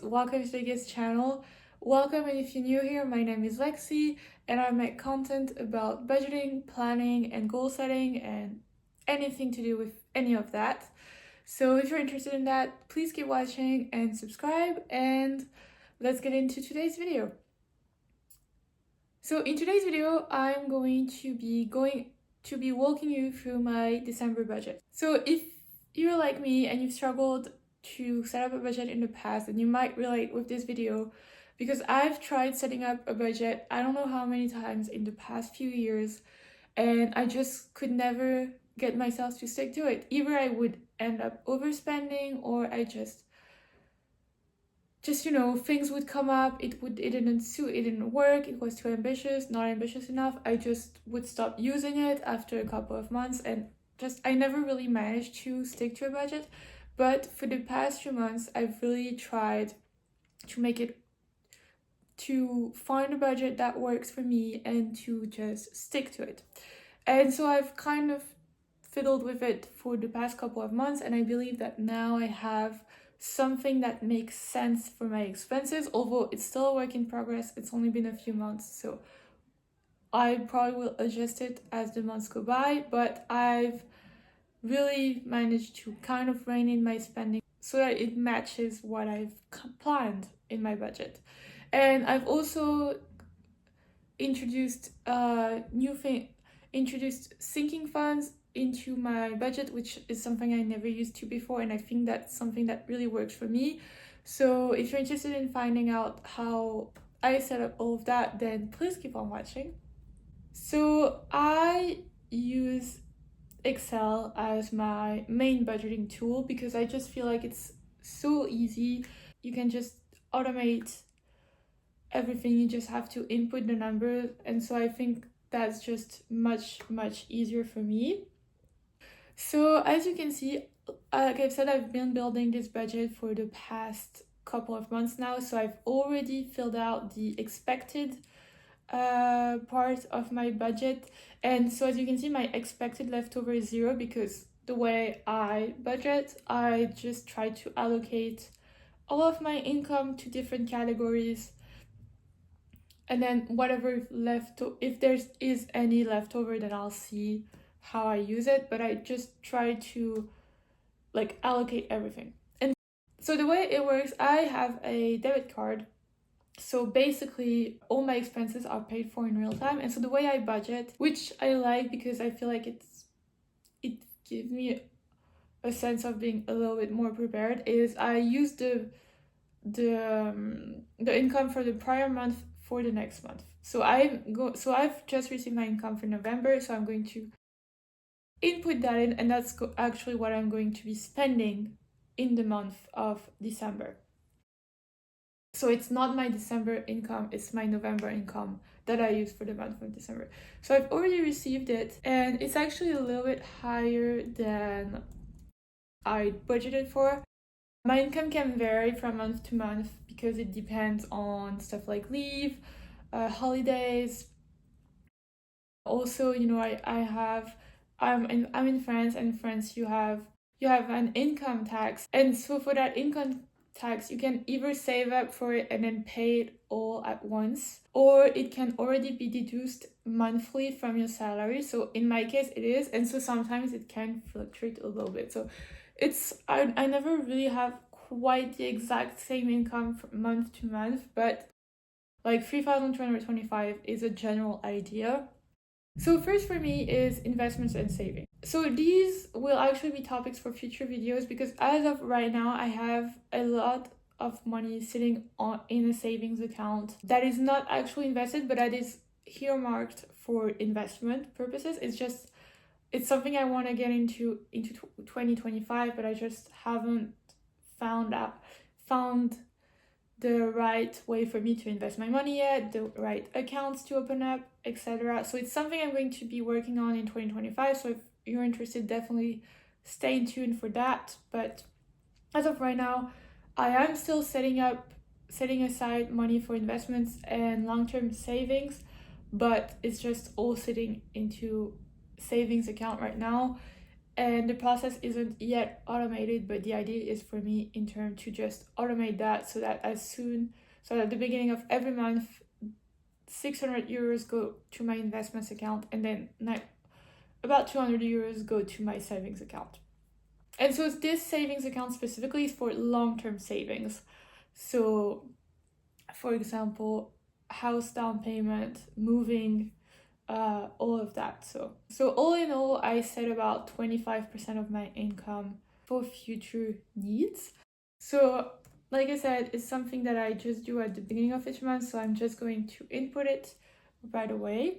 welcome to this channel. Welcome, and if you're new here, my name is Lexi and I make content about budgeting, planning and goal setting and anything to do with any of that. So if you're interested in that, please keep watching and subscribe, and let's get into today's video. So in today's video, I'm going to be walking you through my December budget. So if you're like me and you've struggled to set up a budget in the past, then you might relate with this video, because I've tried setting up a budget I don't know how many times in the past few years, and I just could never get myself to stick to it. Either I would end up overspending, or I just things would come up, it didn't work, it was too ambitious, not ambitious enough. I just would stop using it after a couple of months, and I never really managed to stick to a budget. But for the past few months, I've really tried to find a budget that works for me and to just stick to it. And so I've kind of fiddled with it for the past couple of months, and I believe that now I have something that makes sense for my expenses, although it's still a work in progress. It's only been a few months, so I probably will adjust it as the months go by, but I've really managed to kind of rein in my spending so that it matches what I've planned in my budget. And I've also introduced sinking funds into my budget, which is something I never used to before, and I think that's something that really works for me. So if you're interested in finding out how I set up all of that, then please keep on watching. So I use Excel as my main budgeting tool because I just feel like it's so easy. You can just automate everything, you just have to input the numbers, and so I think that's just much easier for me. So as you can see, like I've said, I've been building this budget for the past couple of months now, so I've already filled out the expected part of my budget. And so as you can see, my expected leftover is 0, because the way I budget, I just try to allocate all of my income to different categories, and then whatever if there is any leftover, then I'll see how I use it, but I just try to allocate everything. And so the way it works, I have a debit card, so basically all my expenses are paid for in real time. And so the way I budget, which I like because I feel like it gives me a sense of being a little bit more prepared, is I use the income for the prior month for the next month. So I've just received my income for November, so I'm going to input that in, and that's actually what I'm going to be spending in the month of December. So it's not my December income, it's my November income that I use for the month of December. So I've already received it, and it's actually a little bit higher than I budgeted for. My income can vary from month to month because it depends on stuff like leave, holidays. Also, I'm in France, and in France you have an income tax, and so for that income tax you can either save up for it and then pay it all at once, or it can already be deduced monthly from your salary. So in my case it is, and so sometimes it can fluctuate a little bit. So I never really have quite the exact same income from month to month, but like 3,225 is a general idea. So first for me is investments and saving. So these will actually be topics for future videos, because as of right now I have a lot of money sitting in a savings account that is not actually invested, but that is earmarked for investment purposes. It's something I want to get into 2025, but I just haven't found the right way for me to invest my money yet, the right accounts to open up, etc. So it's something I'm going to be working on in 2025. So if you're interested, definitely stay tuned for that. But as of right now, I am still setting aside money for investments and long-term savings, but it's just all sitting into savings account right now. and the process isn't yet automated, but the idea is for me in turn to just automate that so that at the beginning of every month 600 euros go to my investments account, and then about 200 euros go to my savings account. And so this savings account specifically is for long-term savings. So for example, house down payment, moving, all of that. So all in all, I set about 25% of my income for future needs. So like I said, it's something that I just do at the beginning of each month, so I'm just going to input it right away.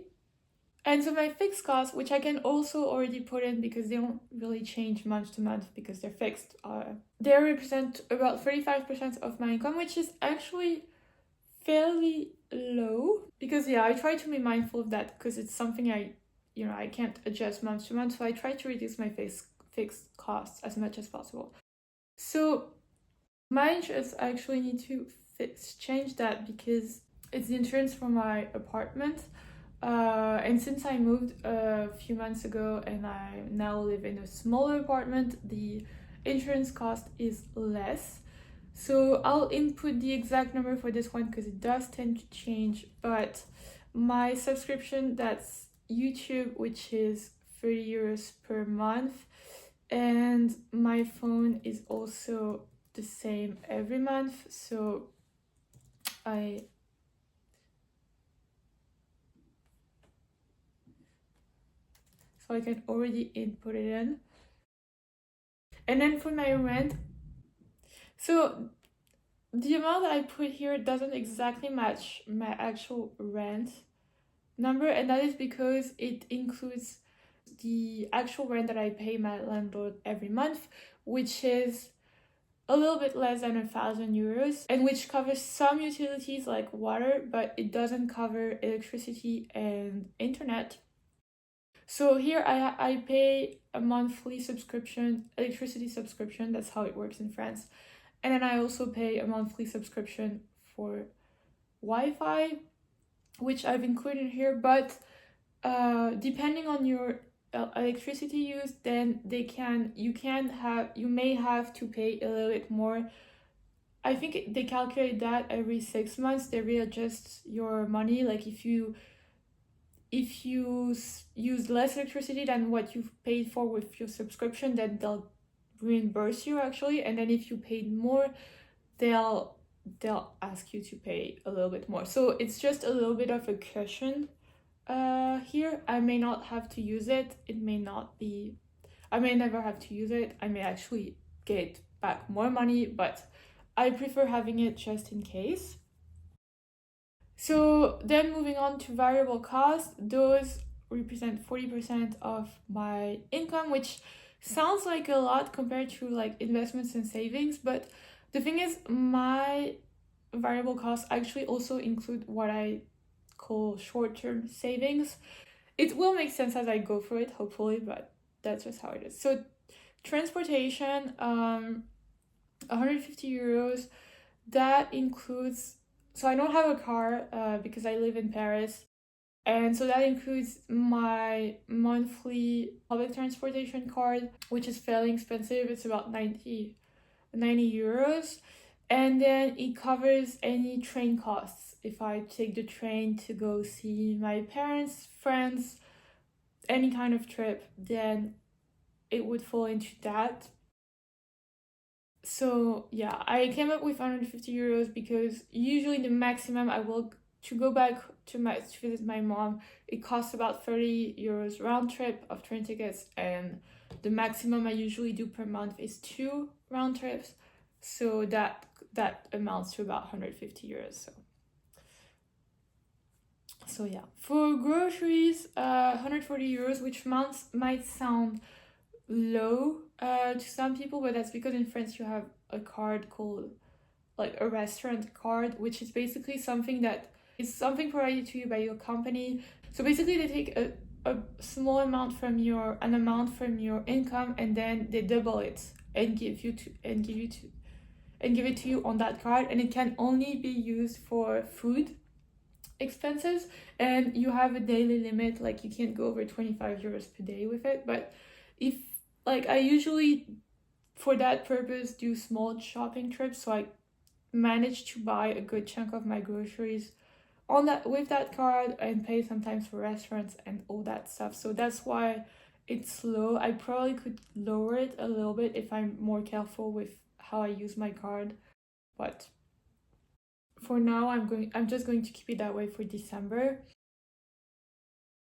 And so my fixed costs, which I can also already put in because they don't really change month to month because they're fixed, they represent about 35% of my income, which is actually fairly low because I try to be mindful of that because it's something I can't adjust month to month, so I try to reduce my fixed costs as much as possible. So my insurance, I actually need to change that because it's the insurance for my apartment. And since I moved a few months ago and I now live in a smaller apartment, the insurance cost is less. So I'll input the exact number for this one because it does tend to change, but my subscription, that's YouTube, which is 30 euros per month, and my phone is also the same every month. So I can already input it in. And then for my rent, so the amount that I put here doesn't exactly match my actual rent number, and that is because it includes the actual rent that I pay my landlord every month, which is a little bit less than 1,000 euros, and which covers some utilities like water, but it doesn't cover electricity and internet. So here I pay a monthly subscription, electricity subscription, that's how it works in France. And then I also pay a monthly subscription for Wi-Fi, which I've included here, but depending on your electricity use, then you may have to pay a little bit more. I think they calculate that every 6 months. They readjust your money. Like if you use less electricity than what you've paid for with your subscription, then they'll reimburse you actually. And then if you paid more, they'll ask you to pay a little bit more. So it's just a little bit of a cushion here. I may not have to use it. I may never have to use it. I may actually get back more money, but I prefer having it just in case. So then moving on to variable costs, those represent 40% of my income, which sounds like a lot compared to like investments and savings, but the thing is my variable costs actually also include what I call short-term savings. It will make sense as I go through it, hopefully, but that's just how it is. So transportation, 150 euros, that includes, so I don't have a car because I live in Paris, and so that includes my monthly public transportation card, which is fairly expensive. It's about 90 euros, and then it covers any train costs. If I take the train to go see my parents, friends, any kind of trip, then it would fall into that. So yeah, I came up with 150 euros because usually the maximum I will to go back to visit my mom, it costs about 30 euros round trip of train tickets, and the maximum I usually do per month is 2 round trips. So that amounts to about 150 euros. So yeah, for groceries, 140 euros, which might sound low to some people, but that's because in France you have a card called like a restaurant card, which is basically something that is something provided to you by your company. So basically they take a small amount from your income, and then they double it and give it to you on that card, and it can only be used for food expenses, and you have a daily limit. Like you can't go over 25 euros per day with it, but if like I usually for that purpose do small shopping trips, so I manage to buy a good chunk of my groceries on that with that card and pay sometimes for restaurants and all that stuff. So that's why it's low. I probably could lower it a little bit if I'm more careful with how I use my card, but for now I'm just going to keep it that way for December.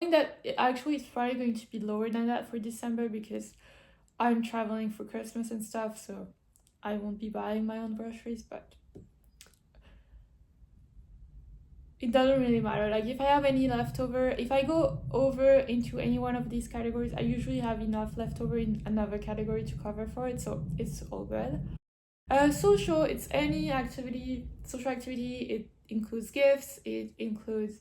I think that actually it's probably going to be lower than that for December because I'm traveling for Christmas and stuff, so I won't be buying my own groceries, but it doesn't really matter. Like if I have any leftover, if I go over into any one of these categories, I usually have enough leftover in another category to cover for it, so it's all good. Social, it's any activity, social activity. It includes gifts. It includes,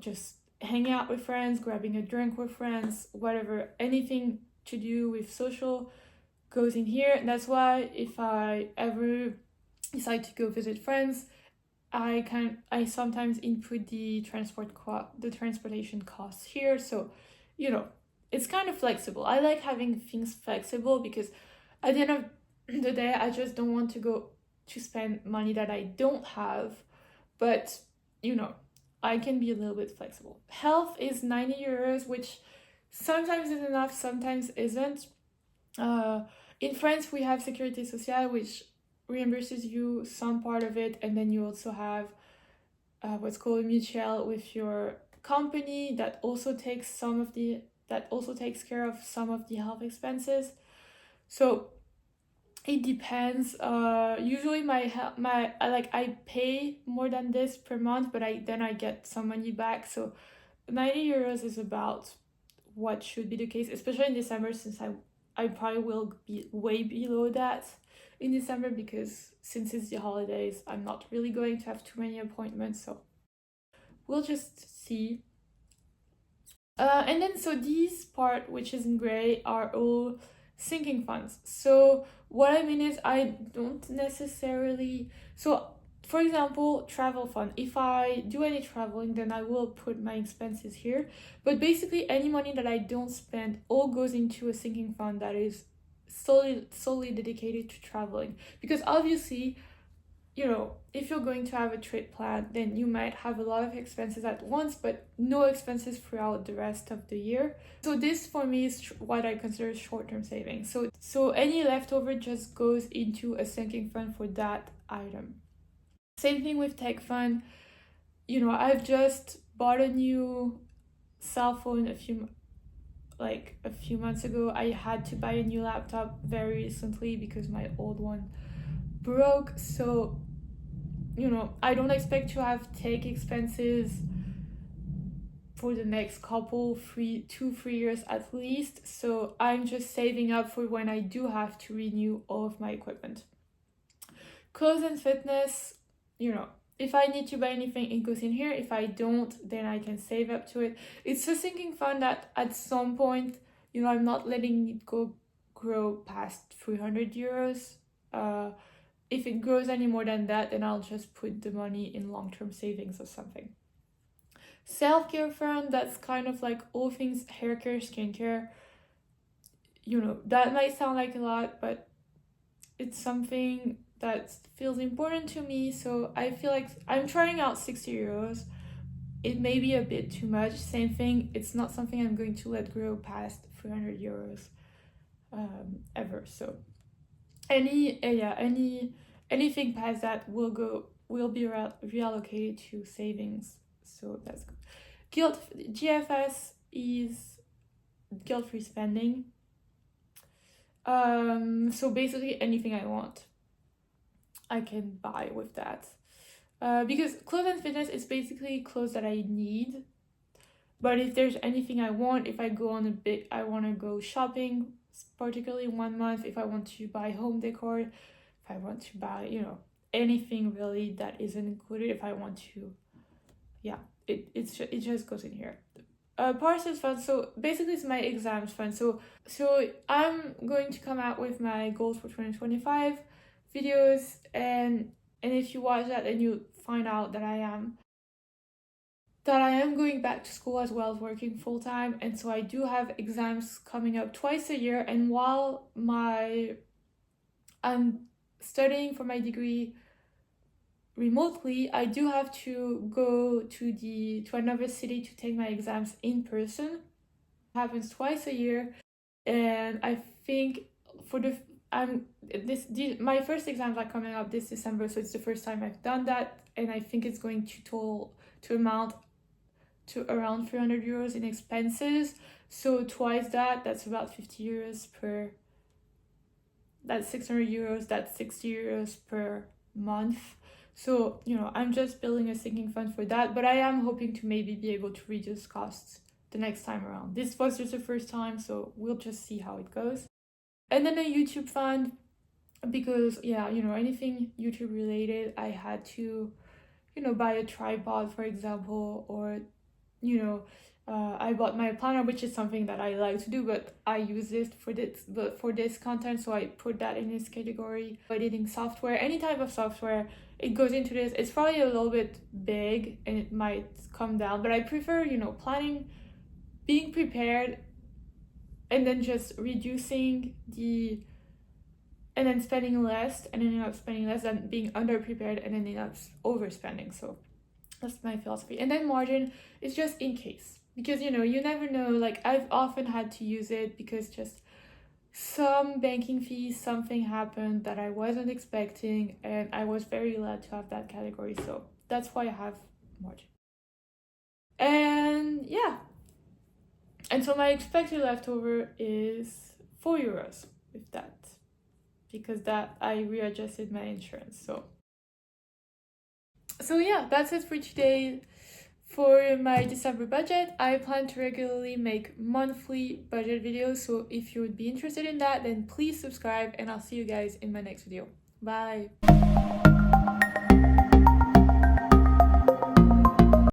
just hanging out with friends, grabbing a drink with friends, whatever. Anything to do with social goes in here. And that's why if I ever decide to go visit friends, I sometimes input the transportation costs here. So, it's kind of flexible. I like having things flexible because at the end of the day, I just don't want to go to spend money that I don't have. But, you know, I can be a little bit flexible. Health is 90 euros, which sometimes is enough, sometimes isn't. Uh, in France, we have Sécurité Sociale, which reimburses you some part of it, and then you also have what's called a mutual with your company that also takes care of some of the health expenses. So it depends. Usually I pay more than this per month, but I get some money back. So 90 euros is about what should be the case, especially in December, since I probably will be way below that in December because since it's the holidays, I'm not really going to have too many appointments, so we'll just see. And then so these part, which is in gray, are all sinking funds. So what I mean is I don't necessarily, so for example, travel fund. If I do any traveling, then I will put my expenses here. But basically, any money that I don't spend all goes into a sinking fund that is solely dedicated to traveling. Because obviously, if you're going to have a trip plan, then you might have a lot of expenses at once, but no expenses throughout the rest of the year. So this for me is what I consider short-term savings. So any leftover just goes into a sinking fund for that item. Same thing with tech fund. I've just bought a new cell phone a few months ago. I had to buy a new laptop very recently because my old one broke. So I don't expect to have tech expenses for the next 2-3 years at least. So I'm just saving up for when I do have to renew all of my equipment. Clothes and fitness, if I need to buy anything, it goes in here. If I don't, then I can save up to it. It's a sinking fund that at some point, I'm not letting it grow past 300 euros. If it grows any more than that, then I'll just put the money in long-term savings or something. Self-care fund, that's kind of like all things hair care, skincare. That might sound like a lot, but it's something that feels important to me. So I feel like I'm trying out 60 euros. It may be a bit too much. Same thing, it's not something I'm going to let grow past 300 euros ever. So anything past that will be reallocated to savings. So that's good. GFS is guilt-free spending. So basically anything I want, I can buy with that. Because clothes and fitness is basically clothes that I need. But if there's anything I want, if I want to go shopping, particularly 1 month, if I want to buy home decor, if I want to buy, anything really that isn't included, if I want to, it just goes in here. Parsons fund, so basically it's my exams fund. So I'm going to come out with my goals for 2025 videos, and if you watch that and you find out that that I am going back to school as well as working full-time, and so I do have exams coming up twice a year. And while I'm studying for my degree remotely, I do have to go to another city to take my exams in person. It happens twice a year, and I think for the my first exams are coming up this December, so it's the first time I've done that, and I think it's going to amount to around 300 euros in expenses. So twice that, that's about 50 euros per, that's 600 euros, that's 60 euros per month. So, I'm just building a sinking fund for that, but I am hoping to maybe be able to reduce costs the next time around. This was just the first time, so we'll just see how it goes. And then a YouTube fund, because anything YouTube related, I had to, buy a tripod, for example, or I bought my planner, which is something that I like to do, but I use it for this content, so I put that in this category. Editing software, any type of software, it goes into this. It's probably a little bit big and it might come down, but I prefer, planning, being prepared, and then just reducing and then spending less and ending up spending less than being underprepared and ending up overspending. So that's my philosophy. And then margin is just in case, because you never know. Like, I've often had to use it because just some banking fees, something happened that I wasn't expecting, and I was very glad to have that category. So that's why I have margin. And yeah, and so my expected leftover is 4 euros with that, because that I readjusted my insurance. So yeah, that's it for today. For my December budget, I plan to regularly make monthly budget videos, so if you would be interested in that, then please subscribe, and I'll see you guys in my next video. Bye!